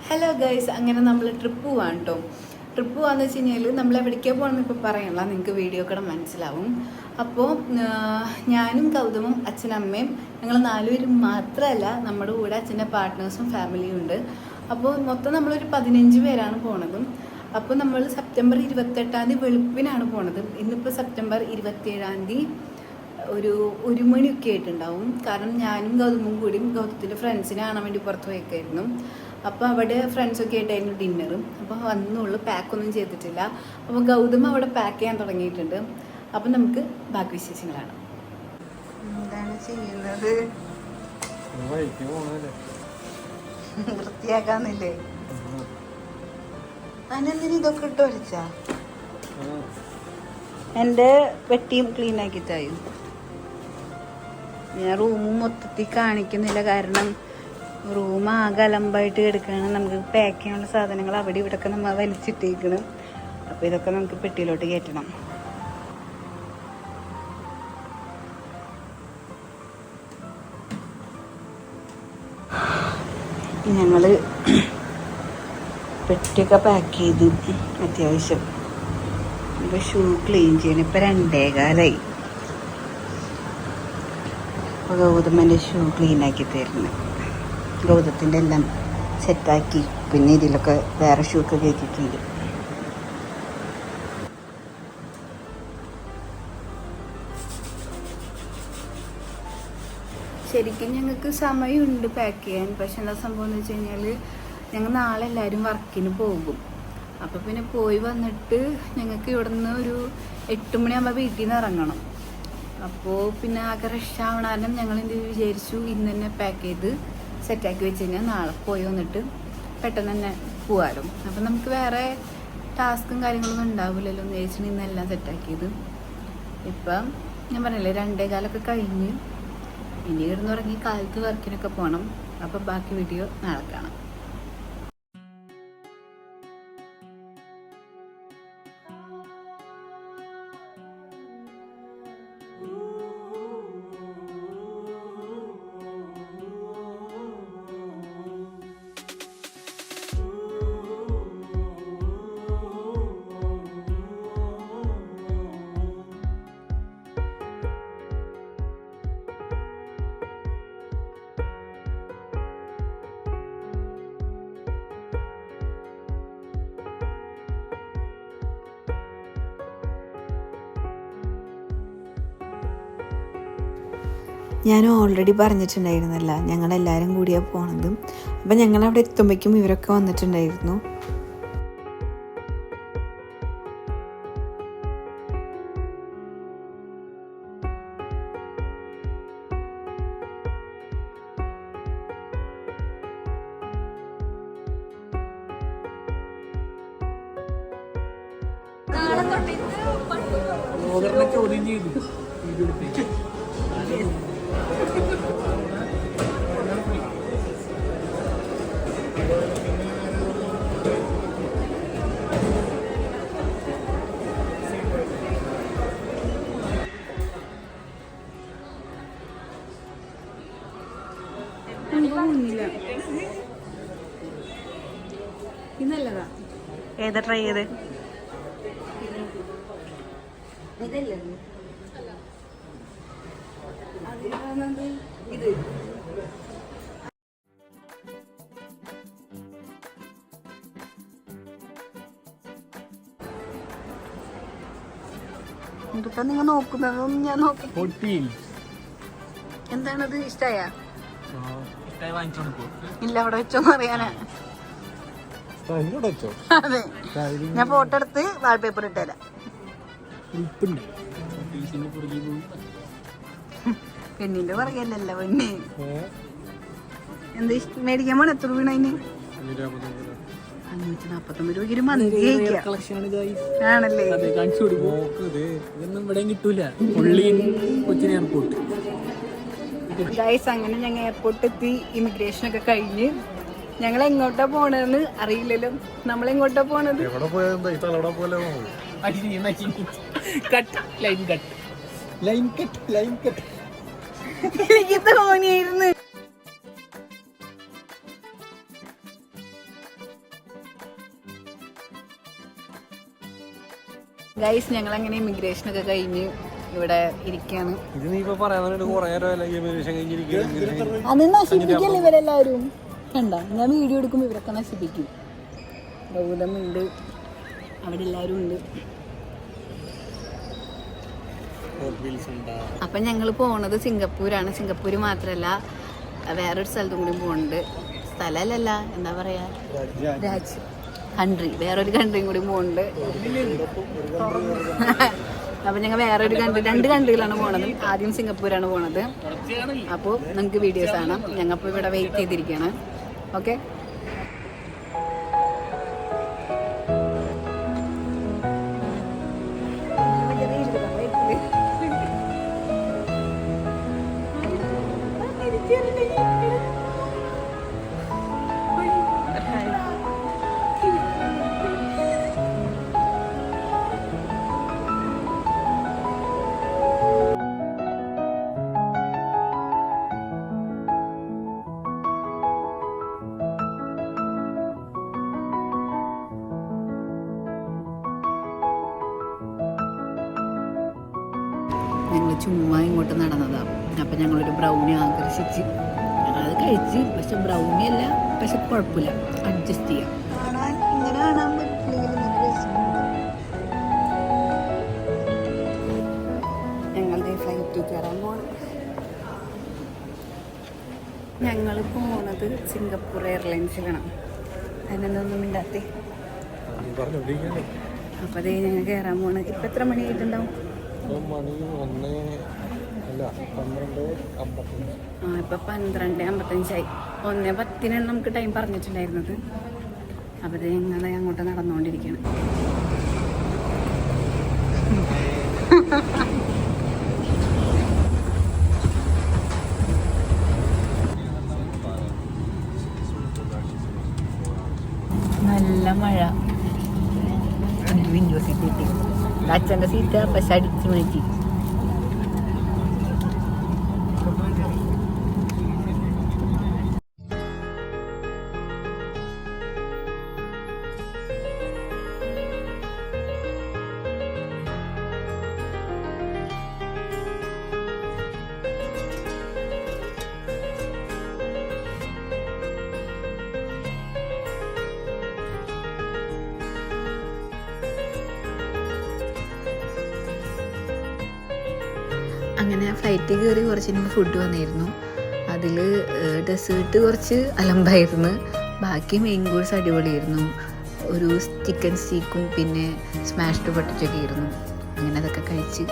Hello guys, അങ്ങനെ നമ്മൾ trip പോവാണ് കേട്ടോ. ട്രിപ്പ് പോകാന്ന് വെച്ച് കഴിഞ്ഞാൽ നമ്മൾ എവിടേക്കാണ് പോകണമെന്ന് ഇപ്പോൾ പറയണില്ല, നിങ്ങൾക്ക് വീഡിയോ കൂടെ മനസ്സിലാവും. അപ്പോൾ ഞാനും ഗൗതമും അച്ഛനമ്മയും ഞങ്ങൾ 4 പേരും മാത്രമല്ല, നമ്മുടെ കൂടെ അച്ഛൻ്റെ പാർട്ട്നേഴ്സും ഫാമിലിയും ഉണ്ട്. അപ്പോൾ മൊത്തം നമ്മളൊരു 15 പേരാണ് പോണത്. അപ്പോൾ നമ്മൾ സെപ്റ്റംബർ 28 വെളുപ്പിനാണ് പോണത്. ഇന്നിപ്പോൾ സെപ്റ്റംബർ 27 ഒരു മണിയൊക്കെ ആയിട്ടുണ്ടാവും. കാരണം ഞാനും ഗൗതമും കൂടി ഗൗതത്തിൻ്റെ ഫ്രണ്ട്സിനെ കാണാൻ വേണ്ടി പുറത്ത് പോയേക്കായിരുന്നു. അപ്പോൾ അവിടെ ഫ്രണ്ട്സൊക്കെ ആയിട്ടായിരുന്നു ഡിന്നറും. അപ്പോൾ വന്നുള്ളൂ, പാക്കൊന്നും ചെയ്തിട്ടില്ല. അപ്പോൾ ഗൗതം അവിടെ പാക്ക് ചെയ്യാൻ തുടങ്ങിയിട്ടുണ്ട്. അപ്പം നമുക്ക് ബാക്കി വിശേഷങ്ങളാണ്. എന്താണ് ചെയ്യുന്നത്? വൃത്തിയാക്കാന്നില്ലേ? അതിനെന്തിനും ഇതൊക്കെ ഇട്ട് വരച്ചാ? എൻ്റെ വെട്ടിയും ക്ലീൻ ആക്കിയിട്ടായി. ഞാൻ റൂമും മൊത്തത്തിൽ കാണിക്കുന്നില്ല, കാരണം റൂം ആകെ അലമ്പായിട്ട് കിടക്കുകയാണ്. നമുക്ക് പാക്ക് ചെയ്യാനുള്ള സാധനങ്ങൾ അവിടെ ഇവിടെയൊക്കെ നമ്മൾ വലിച്ചിട്ടേക്കണം. അപ്പോൾ ഇതൊക്കെ നമുക്ക് പെട്ടിയിലോട്ട് കയറ്റണം. ഞങ്ങൾ പെട്ടിയൊക്കെ പാക്ക് ചെയ്തു അത്യാവശ്യം. ഇപ്പോൾ ഷൂ ക്ലീൻ ചെയ്യണം. ഇപ്പോൾ 2:15. അപ്പോൾ ഗൗതമൻ്റെ ഷൂ ക്ലീനാക്കി തരുന്നു. ഗൗതത്തിൻ്റെ എല്ലാം സെറ്റാക്കി, പിന്നെ ഇതിലൊക്കെ വേറെ ഷൂ ഒക്കെ കയറ്റിയിട്ടുണ്ട്. ശരിക്കും ഞങ്ങൾക്ക് സമയമുണ്ട് പാക്ക് ചെയ്യാൻ. പക്ഷെ എന്താ സംഭവം എന്ന് വെച്ച് കഴിഞ്ഞാൽ ഞങ്ങൾ നാളെ എല്ലാവരും വർക്കിന് പോകും. അപ്പോൾ പിന്നെ പോയി വന്നിട്ട് ഞങ്ങൾക്ക് ഇവിടെ നിന്ന് ഒരു 8 മണിയാകുമ്പോൾ വീട്ടിൽ നിന്ന് ഇറങ്ങണം. അപ്പോൾ പിന്നെ ആകെ റഷ് ആവണം. ഞങ്ങൾ എന്ത് വിചാരിച്ചു, ഇന്ന് തന്നെ പാക്ക് ചെയ്ത് സെറ്റാക്കി വെച്ച് കഴിഞ്ഞാൽ നാളെ പോയി വന്നിട്ട് പെട്ടെന്ന് തന്നെ പോകാമല്ലോ. അപ്പം നമുക്ക് വേറെ ടാസ്കും കാര്യങ്ങളൊന്നും ഉണ്ടാവില്ലല്ലോ എന്ന് വിചാരിച്ചിട്ട് ഇന്നെല്ലാം സെറ്റാക്കിയത്. ഇപ്പം ഞാൻ പറഞ്ഞില്ലേ 2:15 കഴിഞ്ഞ് ഇനി കിടന്നുറങ്ങി കാലത്ത് വർക്കിനൊക്കെ പോകണം. അപ്പം ബാക്കി വീഡിയോ നാളെ കാണാം. ഞാൻ ഓൾറെഡി പറഞ്ഞിട്ടുണ്ടായിരുന്നല്ല, ഞങ്ങളെല്ലാവരും കൂടിയാണ് പോണത്. അപ്പം ഞങ്ങളവിടെ എത്തുമ്പോഴേക്കും ഇവരൊക്കെ വന്നിട്ടുണ്ടായിരുന്നു. ഇന്നല്ലതാ ഏതാ ട്രൈ ചെയ്ത്? ഇത് എന്തൊക്കെ നിങ്ങൾ നോക്കുന്നതൊന്നും ഞാൻ നോക്കി. എന്താണത്? ഇഷ്ടായ? ഇല്ല, അവിടെ വെച്ചോന്ന് അറിയാനാ. അതെ, ഞാൻ ഫോട്ടോ എടുത്ത് വാൾപേപ്പർ ഇട്ടുതരാം. പെണ്ണിന്റെ പറയല്ലല്ലോ പെണ്ണ്. എന്ത് മേടിക്കാൻ പോണ? എത്ര രൂപ അതിന്? 549 രൂപയ്ക്ക് മന്തി ആണല്ലേ? ഗൈസ്, അങ്ങനെ ഞങ്ങൾ എയർപോർട്ടിൽ എത്തി. ഇമിഗ്രേഷൻ ഒക്കെ കഴിഞ്ഞ് ഞങ്ങൾ എങ്ങോട്ടാ പോണെന്ന് അറിയില്ലല്ലോ. നമ്മളെങ്ങോട്ടാ പോണത്? എനിക്ക് തോന്നിയായിരുന്നു. ഗൈസ് ഞങ്ങളങ്ങനെ ഇമിഗ്രേഷനൊക്കെ കഴിഞ്ഞ് ഇവിടെ ഇരിക്കുകയാണ്. അത് നശിപ്പിക്കല്ലേ ഇവരെല്ലാവരും. കണ്ട ഞാൻ വീഡിയോ എടുക്കുമ്പോൾ ഇവരൊക്കെ നശിപ്പിക്കും. ഗൗതമുണ്ട്, അവിടെ എല്ലാവരും ഉണ്ട്. അപ്പം ഞങ്ങൾ പോണത് സിംഗപ്പൂരാണ്. സിംഗപ്പൂർ മാത്രമല്ല വേറൊരു സ്ഥലത്തും കൂടി പോകുന്നുണ്ട്. സ്ഥലമല്ല, എന്താ പറയാ, രാജ്യം, കൺട്രി, വേറൊരു കൺട്രിയും കൂടി പോകുന്നുണ്ട്. അപ്പം ഞങ്ങൾ വേറൊരു കൺട്രി, 2 കൺട്രിയിലാണ് പോണത്. ആദ്യം സിംഗപ്പൂരാണ് പോണത്. അപ്പോൾ നിങ്ങൾക്ക് വീഡിയോസ് കാണാം. ഞങ്ങളിപ്പോൾ ഇവിടെ വെയിറ്റ് ചെയ്തിരിക്കുകയാണ്. ഓക്കെ, ഞങ്ങൾ ചുമ്മാ ഇങ്ങോട്ട് നടന്നതാണ്. അപ്പം ഞങ്ങളൊരു ബ്രൗണി ആകർഷിച്ച് ഞങ്ങളത് കഴിച്ച്. പക്ഷെ ബ്രൗണി അല്ല, പക്ഷെ കുഴപ്പമില്ല, അഡ്ജസ്റ്റ് ചെയ്യാം. ഇങ്ങനെ കാണാൻ പറ്റില്ലെങ്കിൽ ഞങ്ങളുടെ ഫ്ലൈറ്റ് കയറാൻ പോകണം. ഞങ്ങൾ പോണത് സിംഗപ്പൂർ എയർലൈൻസിലാണ്. അതിനൊന്നും മിണ്ടാത്തേ. അപ്പോൾ അതേ ഞങ്ങൾ കയറാൻ പോകണം. ഇപ്പം എത്ര മണി ആയിട്ടുണ്ടാവും? ഇപ്പം 12:55. 1:10 നമുക്ക് ടൈം പറഞ്ഞിട്ടുണ്ടായിരുന്നത്. അപ്പോൾ ഞങ്ങൾ അങ്ങോട്ട് നടന്നുകൊണ്ടിരിക്കുകയാണ്. നല്ല മഴ. വിൻഡോ സീറ്റ് കിട്ടി. അച്ഛൻ്റെ സീറ്റ് പക്ഷെ അടിച്ച് മാറ്റി. അങ്ങനെ ഫ്ലൈറ്റിൽ കയറി കുറച്ച് കഴിഞ്ഞപ്പോൾ ഫുഡ് വന്നിരുന്നു. അതിൽ ഡെസേർട്ട് കുറച്ച് അലമ്പായിരുന്നു. ബാക്കി മെയിൻ കോഴ്സ് അടിപൊളിയായിരുന്നു. ഒരു ചിക്കൻ സ്റ്റീക്കും പിന്നെ സ്മാഷ്ഡ് പൊട്ടറ്റോ ഒക്കെ ആയിരുന്നു. അങ്ങനെ അതൊക്കെ കഴിച്ച്